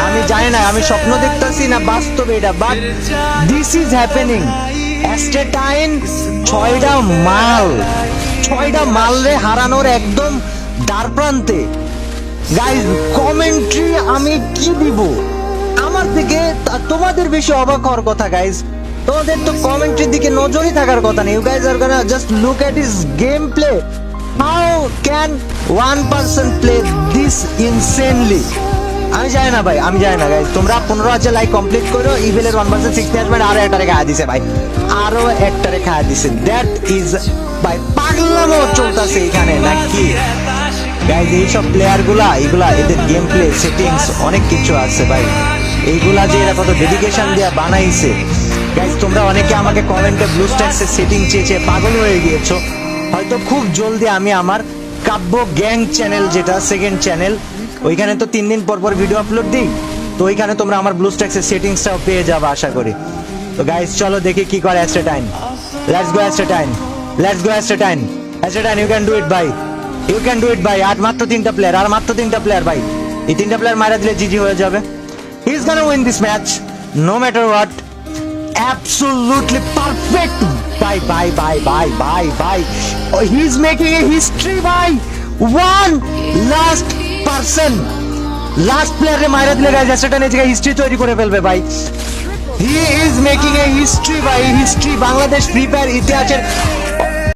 আমি জানি না আমি স্বপ্ন দেখতেছি না বাস্তবে এটা, but this is happening. Astatine 6টা মাল রে হারানোর একদম দ্বার প্রান্তে। গাইজ কমেন্ট্রি আমি কি দিব, আমার থেকে তোমাদের বেশি অবাক হওয়ার কথা গাইজ। তোমাদের তো কমেন্ট্রির দিকে নজরই থাকার কথা নেই। You guys are gonna just look at his game play. How can one person play this insanely? আমি জানি না ভাই, আমি জানি না গাইজ। তোমরা 15,000 লাইক কমপ্লিট করো, ইভেলের 1% 60 আসবে, আরো একটা রেখা দিছে ভাই, আরো একটা রেখা দিছে। দ্যাট ইজ ভাই পাগলামো চলতেছে এখানে নাকি গাইজ? এইসব প্লেয়ার গুলা এগুলা এদের গেম প্লে সেটিংস অনেক কিছু আছে ভাই, এইগুলা যে এরা কত ডেডিকেশন দিয়ে বানাইছে গাইজ। তোমরা অনেকে আমাকে কমেন্টে ব্লুস্ট্যাক্সের সেটিং চেয়েছে, পাগল হয়ে গিয়েছো। হয়তো খুব জলদি আমি আমার কাব্য গ্যাং চ্যানেল, যেটা সেকেন্ড চ্যানেল, ওইখানে তো 3 দিন পর পর ভিডিও আপলোড দিই, তো ওইখানে তোমরা আমার ব্লুস্ট্যাক্সের সেটিংসটাও পেয়ে যাবে আশা করি। তো গাইজ চলো দেখি কি করে Astatine. Let's go Astatine, let's go Astatine. Astatine you can do it ভাই, ইউ ক্যান ডু ইট ভাই। আর মাত্র 3টা প্লেয়ার, আর মাত্র 3টা প্লেয়ার ভাই। এই 3টা প্লেয়ার মারা দিলে জিজি হয়ে যাবে। He is gonna win this match no matter what. Absolutely perfect. Bye. Oh, he's making a history by one last person. Last player রে মাইরা দিলে গাইজ সেটা নিয়ে হিস্ট্রি তৈরি করে ফেলবে ভাই। He is making a history by history. Bangladesh free fire ইতিহাসের